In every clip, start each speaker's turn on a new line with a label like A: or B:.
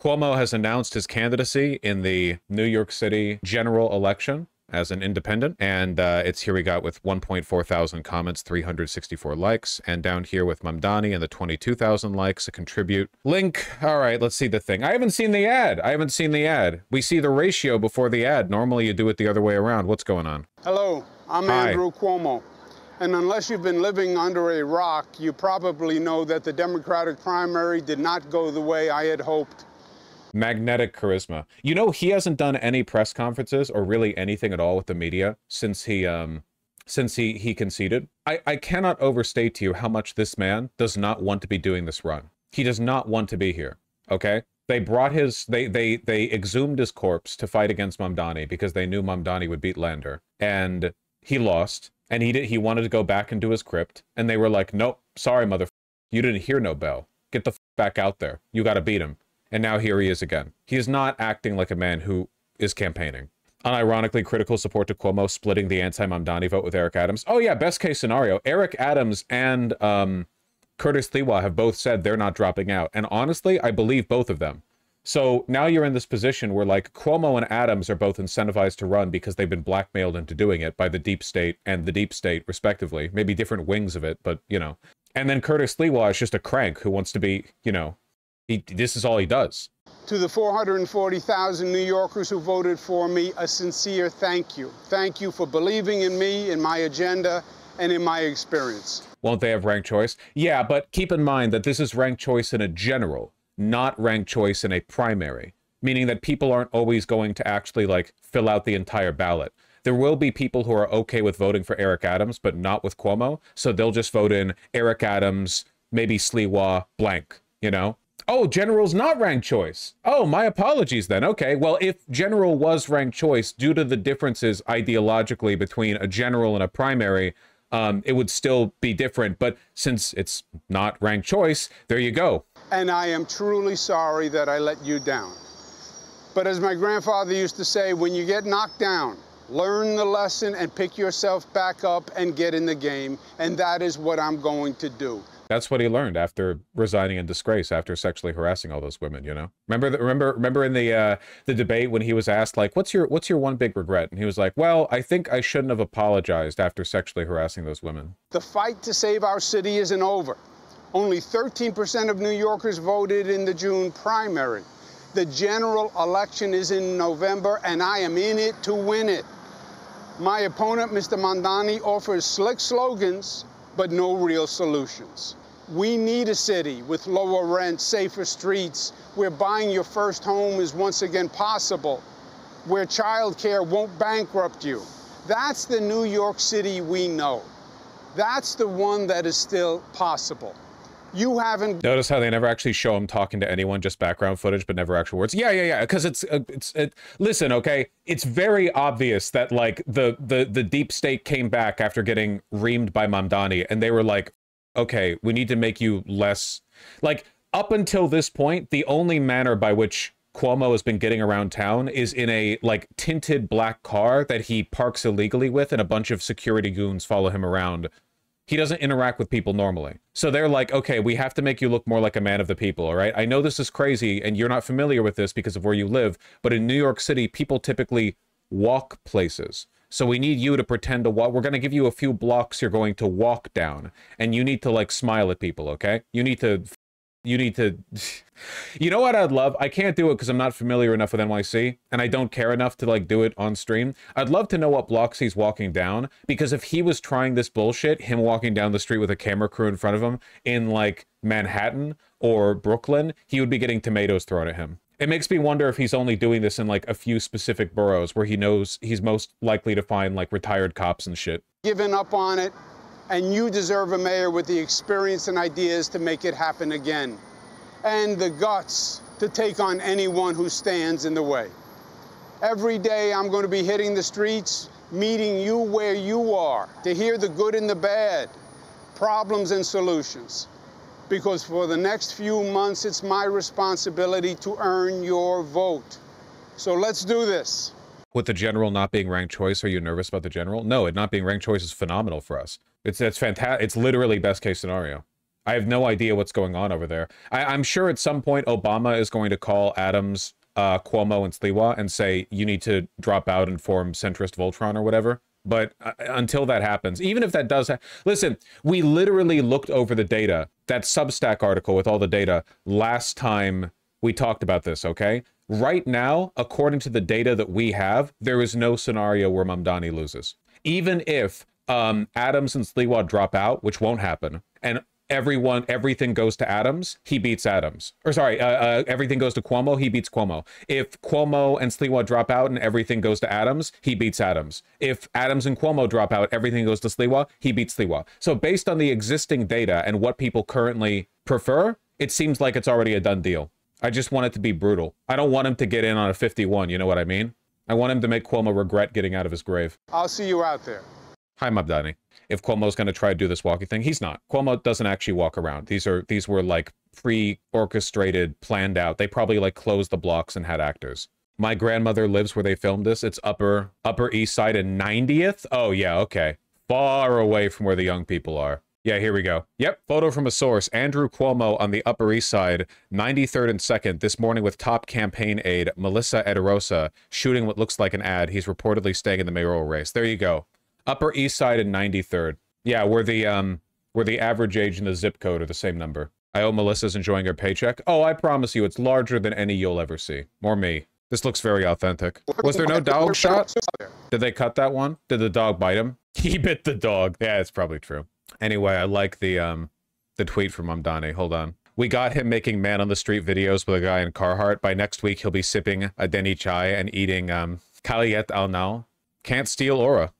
A: Cuomo has announced his candidacy in the New York City general election as an independent, and it's here we got with 1.4 thousand comments, 364 likes, and down here with Mamdani and the 22,000 likes, a contribute link. All right, let's see the thing. I haven't seen the ad. We see the ratio before the ad. Normally you do it the other way around. What's going on?
B: Hello, I'm Andrew Cuomo. And unless you've been living under a rock, you probably know that the Democratic primary did not go the way I had hoped.
A: Magnetic charisma. You know, he hasn't done any press conferences or really anything at all with the media since he conceded. I cannot overstate to you how much this man does not want to be doing this run. He does not want to be here. Okay? They brought his they exhumed his corpse to fight against Mamdani because they knew Mamdani would beat Lander, and he lost, and he wanted to go back into his crypt, and they were like, nope, sorry, motherfucker, you didn't hear no bell. Get the back out there. You got to beat him. And now here he is again. He is not acting like a man who is campaigning. Unironically critical support to Cuomo splitting the anti-Mamdani vote with Eric Adams. Oh yeah, best case scenario. Eric Adams and Curtis Sliwa have both said they're not dropping out. And honestly, I believe both of them. So now you're in this position where like Cuomo and Adams are both incentivized to run because they've been blackmailed into doing it by the deep state and the deep state respectively. Maybe different wings of it, but you know. And then Curtis Sliwa is just a crank who wants to be, you know, this is all he does.
B: To the 440,000 New Yorkers who voted for me, a sincere thank you. Thank you for believing in me, in my agenda, and in my experience.
A: Won't they have ranked choice? Yeah, but keep in mind that this is ranked choice in a general, not ranked choice in a primary, meaning that people aren't always going to actually, like, fill out the entire ballot. There will be people who are okay with voting for Eric Adams, but not with Cuomo, so they'll just vote in Eric Adams, maybe Sliwa, blank, you know? Oh, general's not ranked choice. Oh, my apologies then. Okay, well, if general was ranked choice, due to the differences ideologically between a general and a primary, it would still be different. But since it's not ranked choice, there you go.
B: And I am truly sorry that I let you down. But as my grandfather used to say, when you get knocked down, learn the lesson and pick yourself back up and get in the game. And that is what I'm going to do.
A: That's what he learned after resigning in disgrace after sexually harassing all those women, you know? Remember in the debate when he was asked, like, what's your one big regret? And he was like, well, I think I shouldn't have apologized after sexually harassing those women.
B: The fight to save our city isn't over. Only 13% of New Yorkers voted in the June primary. The general election is in November, and I am in it to win it. My opponent, Mr. Mamdani, offers slick slogans, but no real solutions. We need a city with lower rent, safer streets, where buying your first home is once again possible, where childcare won't bankrupt you. That's the New York City we know. That's the one that is still possible. You haven't...
A: Notice how they never actually show him talking to anyone, just background footage, but never actual words. Yeah, because listen, okay, it's very obvious that, like, the deep state came back after getting reamed by Mamdani, and they were like, okay, we need to make you less... Like, up until this point, the only manner by which Cuomo has been getting around town is in a, like, tinted black car that he parks illegally with, and a bunch of security goons follow him around. He doesn't interact with people normally. So they're like, okay, we have to make you look more like a man of the people, all right? I know this is crazy, and you're not familiar with this because of where you live, but in New York City, people typically walk places. So we need you to pretend to walk. We're going to give you a few blocks you're going to walk down, and you need to, like, smile at people, okay? You need to... You know what I'd love? I can't do it because I'm not familiar enough with NYC, and I don't care enough to, like, do it on stream. I'd love to know what blocks he's walking down, because if he was trying this bullshit, him walking down the street with a camera crew in front of him in, like, Manhattan or Brooklyn, he would be getting tomatoes thrown at him. It makes me wonder if he's only doing this in, like, a few specific boroughs where he knows he's most likely to find, like, retired cops and shit.
B: Given up on it, and you deserve a mayor with the experience and ideas to make it happen again, and the guts to take on anyone who stands in the way. Every day I'm going to be hitting the streets, meeting you where you are, to hear the good and the bad, problems and solutions. Because for the next few months, it's my responsibility to earn your vote. So let's do this.
A: With the general not being ranked choice, are you nervous about the general? No, it not being ranked choice is phenomenal for us. It's fantastic. It's literally best case scenario. I have no idea what's going on over there. I'm sure at some point Obama is going to call Adams, Cuomo, and Sliwa and say, you need to drop out and form centrist Voltron or whatever. But until that happens, even if that does listen, we literally looked over the data, that Substack article with all the data, last time we talked about this, okay? Right now, according to the data that we have, there is no scenario where Mamdani loses. Even if Adams and Sliwa drop out, which won't happen, and everything goes to Adams, he beats Adams. Or sorry, everything goes to Cuomo, he beats Cuomo. If Cuomo and Sliwa drop out and everything goes to Adams, he beats Adams. If Adams and Cuomo drop out, everything goes to Sliwa, he beats Sliwa. So based on the existing data and what people currently prefer, it seems like it's already a done deal. I just want it to be brutal. I don't want him to get in on a 51, you know what I mean? I want him to make Cuomo regret getting out of his grave.
B: I'll see you out there.
A: Hi, Mamdani. If Cuomo's going to try to do this walking thing, he's not. Cuomo doesn't actually walk around. These were like pre-orchestrated, planned out. They probably like closed the blocks and had actors. My grandmother lives where they filmed this. It's Upper East Side and 90th. Oh yeah, okay. Far away from where the young people are. Yeah, here we go. Yep, photo from a source. Andrew Cuomo on the Upper East Side, 93rd and 2nd, this morning with top campaign aide Melissa Ederosa, shooting what looks like an ad. He's reportedly staying in the mayoral race. There you go. Upper East Side and 93rd. Yeah, where the average age and the zip code are the same number. I hope Melissa's enjoying her paycheck. Oh, I promise you, it's larger than any you'll ever see. More me. This looks very authentic. Was there no dog shot? Did they cut that one? Did the dog bite him? He bit the dog. Yeah, it's probably true. Anyway, I like the tweet from Mamdani. Hold on. We got him making man on the street videos with a guy in Carhartt. By next week, he'll be sipping a Deni chai and eating Kaliyet al now. Can't steal aura.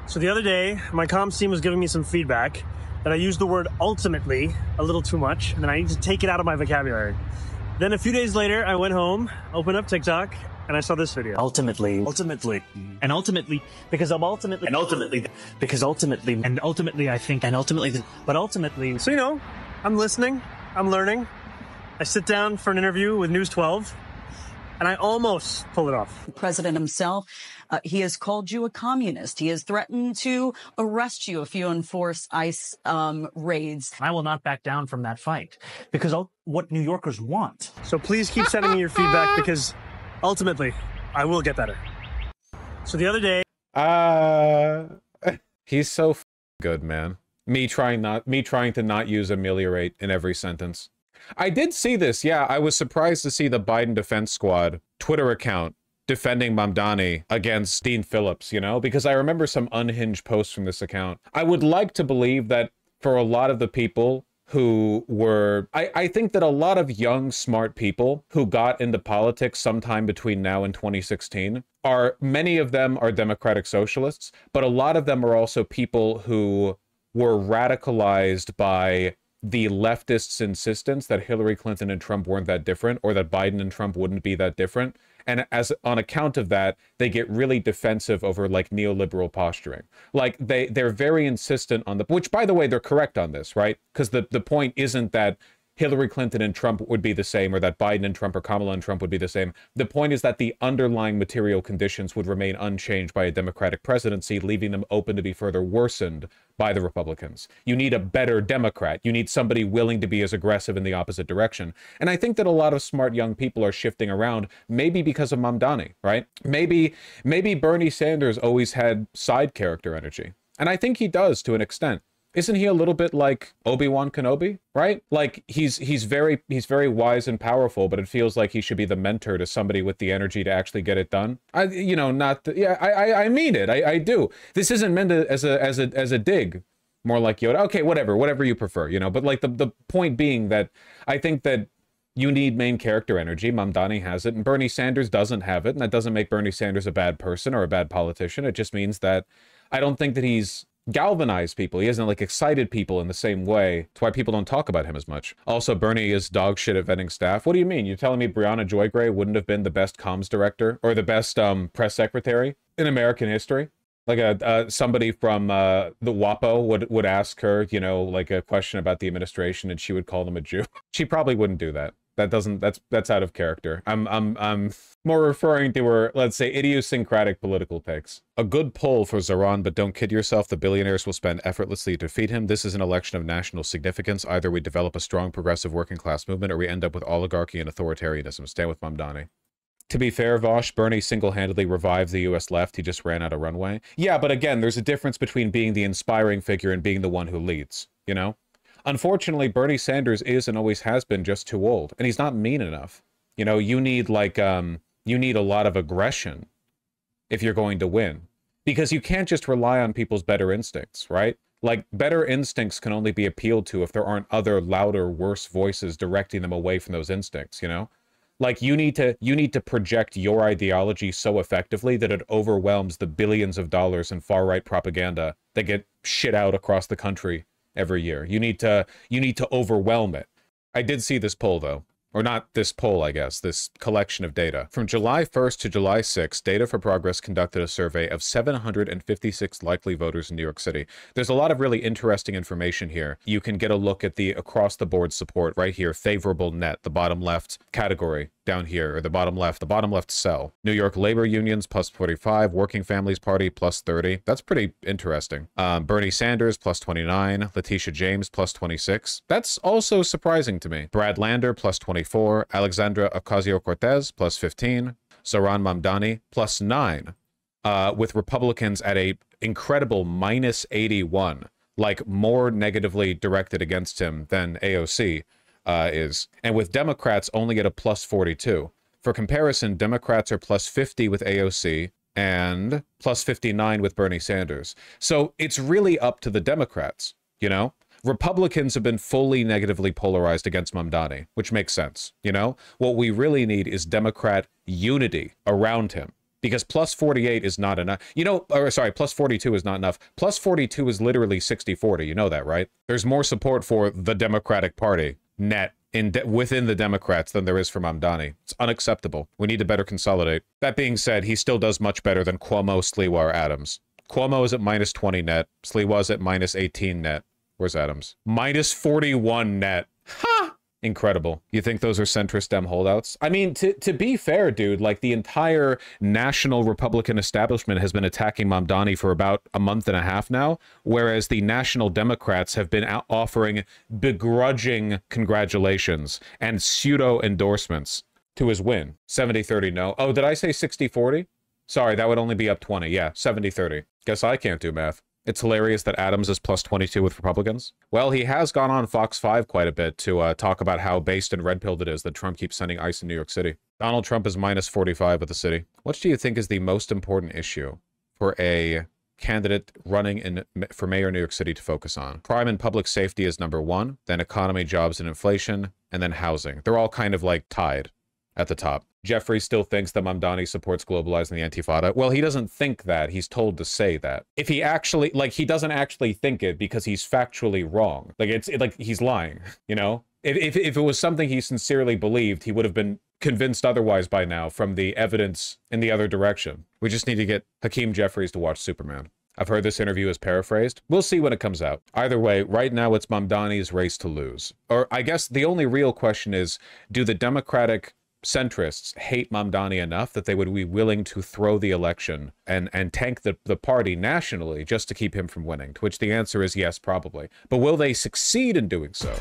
C: So the other day, my comms team was giving me some feedback that I used the word ultimately a little too much, and I need to take it out of my vocabulary. Then a few days later, I went home, opened up TikTok, and I saw this video. Ultimately. And ultimately. Because I'm ultimately. And ultimately. Because ultimately. And ultimately, I think. And ultimately. But ultimately. So, you know, I'm listening. I'm learning. I sit down for an interview with News 12, and I almost pull it off.
D: The president himself, he has called you a communist. He has threatened to arrest you if you enforce ICE raids.
E: I will not back down from that fight because what New Yorkers want.
C: So please keep sending me your feedback because ultimately I will get better. So the other day,
A: he's so good, man. Me trying to not use ameliorate in every sentence. I did see this. Yeah, I was surprised to see the Biden Defense Squad Twitter account defending Mamdani against Dean Phillips, you know, because I remember some unhinged posts from this account. I would like to believe that for a lot of the people who were, I think that a lot of young, smart people who got into politics sometime between now and 2016 many of them are Democratic Socialists, but a lot of them are also people who were radicalized by the leftists' insistence that Hillary Clinton and Trump weren't that different, or that Biden and Trump wouldn't be that different. And on account of that, they get really defensive over like neoliberal posturing. Like they're very insistent on which by the way, they're correct on this, right? Because the point isn't that Hillary Clinton and Trump would be the same, or that Biden and Trump or Kamala and Trump would be the same. The point is that the underlying material conditions would remain unchanged by a Democratic presidency, leaving them open to be further worsened by the Republicans. You need a better Democrat. You need somebody willing to be as aggressive in the opposite direction. And I think that a lot of smart young people are shifting around, maybe because of Mamdani, right? Maybe Bernie Sanders always had side character energy. And I think he does to an extent. Isn't he a little bit like Obi-Wan Kenobi, right? Like he's very wise and powerful, but it feels like he should be the mentor to somebody with the energy to actually get it done. I mean it. I do. This isn't meant as a dig, more like Yoda. Okay, whatever you prefer, you know. But like the point being that I think that you need main character energy. Mamdani has it, and Bernie Sanders doesn't have it, and that doesn't make Bernie Sanders a bad person or a bad politician. It just means that I don't think that he's galvanized people. He hasn't like excited people in the same way. That's why people don't talk about him as much. Also, Bernie is dog shit at vetting staff. What do you mean? You're telling me Brianna Joy Gray wouldn't have been the best comms director or the best press secretary in American history? Like somebody from the WAPO would ask her, you know, like a question about the administration, and she would call them a Jew. She probably wouldn't do that. That's out of character. I'm more referring to her, let's say, idiosyncratic political takes. A good poll for Zoran, but don't kid yourself, the billionaires will spend effortlessly to defeat him. This is an election of national significance. Either we develop a strong progressive working class movement or we end up with oligarchy and authoritarianism. Stand with Mamdani. To be fair, Vosh, Bernie single-handedly revived the U.S. left. He just ran out of runway. Yeah, but again, there's a difference between being the inspiring figure and being the one who leads, you know? Unfortunately, Bernie Sanders is and always has been just too old, and he's not mean enough. You know, you need, like, you need a lot of aggression if you're going to win. Because you can't just rely on people's better instincts, right? Like, better instincts can only be appealed to if there aren't other, louder, worse voices directing them away from those instincts, you know? Like, you need to project your ideology so effectively that it overwhelms the billions of dollars in far-right propaganda that get shit out across the country every year. You need to overwhelm it. I did see this poll, though. Or not this poll, I guess, this collection of data. From July 1st to July 6th, Data for Progress conducted a survey of 756 likely voters in New York City. There's a lot of really interesting information here. You can get a look at the across-the-board support right here, favorable net, the bottom left category down here, or the bottom left cell. New York labor unions plus 45, Working Families Party plus 30. That's pretty interesting. Bernie Sanders plus 29, Letitia James plus 26. That's also surprising to me. Brad Lander plus 24, Alexandra Ocasio-Cortez plus 15, Zoran Mamdani plus 9, with Republicans at a incredible minus 81, like more negatively directed against him than AOC is, and with Democrats only at a plus 42. For comparison, Democrats are plus 50 with AOC and plus 59 with Bernie Sanders. So it's really up to the Democrats, you know? Republicans have been fully negatively polarized against Mamdani, which makes sense, you know? What we really need is Democrat unity around him, because plus 48 is not enough. You know, or sorry, plus 42 is not enough. Plus 42 is literally 60-40, you know that, right? There's more support for the Democratic Party net within the Democrats than there is for Mamdani. It's unacceptable. We need to better consolidate. That being said, he still does much better than Cuomo, Sliwa, or Adams. Cuomo is at minus 20 net. Sliwa is at minus 18 net. Where's Adams? Minus 41 net. Ha! Incredible. You think those are centrist Dem holdouts? I mean, to be fair, dude, like the entire national Republican establishment has been attacking Mamdani for about a month and a half now, whereas the national Democrats have been offering begrudging congratulations and pseudo endorsements to his win. 70-30 no. Oh, did I say 60-40? Sorry, that would only be up 20. Yeah, 70-30. Guess I can't do math. It's hilarious that Adams is plus 22 with Republicans. Well, he has gone on Fox 5 quite a bit to talk about how based and red-pilled it is that Trump keeps sending ICE in New York City. Donald Trump is minus 45 with the city. What do you think is the most important issue for a candidate running for mayor of New York City to focus on? Crime and public safety is number 1, then economy, jobs, and inflation, and then housing. They're all kind of like tied at the top. Jeffrey still thinks that Mamdani supports globalizing the Intifada. Well, he doesn't think that. He's told to say that. If he actually, like, he doesn't actually think it because he's factually wrong. Like, like he's lying, you know? If it was something he sincerely believed, he would have been convinced otherwise by now from the evidence in the other direction. We just need to get Hakeem Jeffries to watch Superman. I've heard this interview is paraphrased. We'll see when it comes out. Either way, right now it's Mamdani's race to lose. Or I guess the only real question is, do the Democratic centrists hate Mamdani enough that they would be willing to throw the election and tank the party nationally just to keep him from winning? To which the answer is yes, probably. But will they succeed in doing so?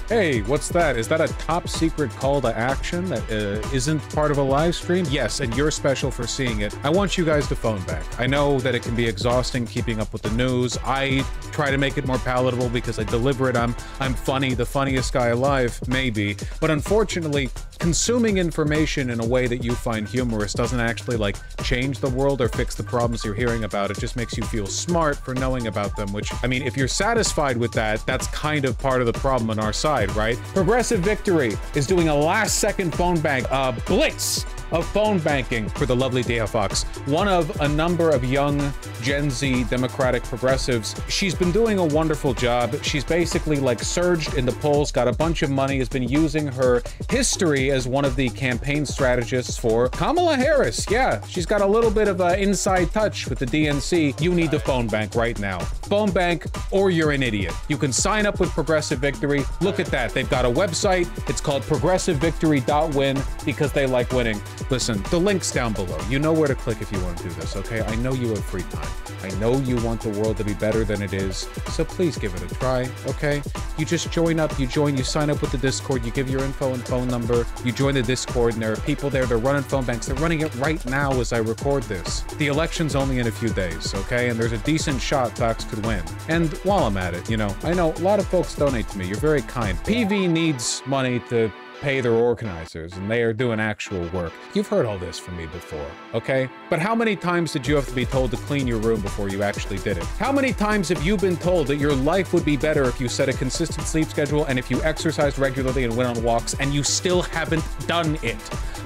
A: Hey, what's that? Is that a top secret call to action that isn't part of a live stream? Yes, and you're special for seeing it. I want you guys to phone back. I know that it can be exhausting keeping up with the news. I try to make it more palatable because I deliver it. I'm funny, the funniest guy alive, maybe. But unfortunately, consuming information in a way that you find humorous doesn't actually, like, change the world or fix the problems you're hearing about. It just makes you feel smart for knowing about them, which, I mean, if you're satisfied with that, that's kind of part of the problem on our side, right? Progressive Victory is doing a last-second phone bank blitz of phone banking for the lovely Dia Fox, one of a number of young Gen Z Democratic progressives. She's been doing a wonderful job. She's basically like surged in the polls, got a bunch of money, has been using her history as one of the campaign strategists for Kamala Harris. Yeah, she's got a little bit of an inside touch with the DNC. You need the phone bank right now. Phone bank, or you're an idiot. You can sign up with Progressive Victory. Look at that. They've got a website. It's called progressivevictory.win because they like winning. Listen, the link's down below. You know where to click if you want to do this, okay? I know you have free time. I know you want the world to be better than it is, so please give it a try, okay? You just join up, you sign up with the Discord, you give your info and phone number, you join the Discord, and there are people there, they're running phone banks, they're running it right now as I record this. The election's only in a few days, okay? And there's a decent shot Fox could win. And while I'm at it, you know, I know a lot of folks donate to me, you're very kind. PV needs money to pay their organizers, and they are doing actual work. You've heard all this from me before, okay? But how many times did you have to be told to clean your room before you actually did it? How many times have you been told that your life would be better if you set a consistent sleep schedule and if you exercised regularly and went on walks, and you still haven't done it?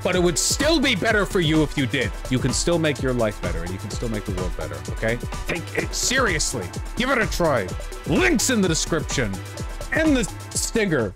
A: But it would still be better for you if you did. You can still make your life better, and you can still make the world better, okay? Take it seriously. Give it a try. Links in the description and the stinger.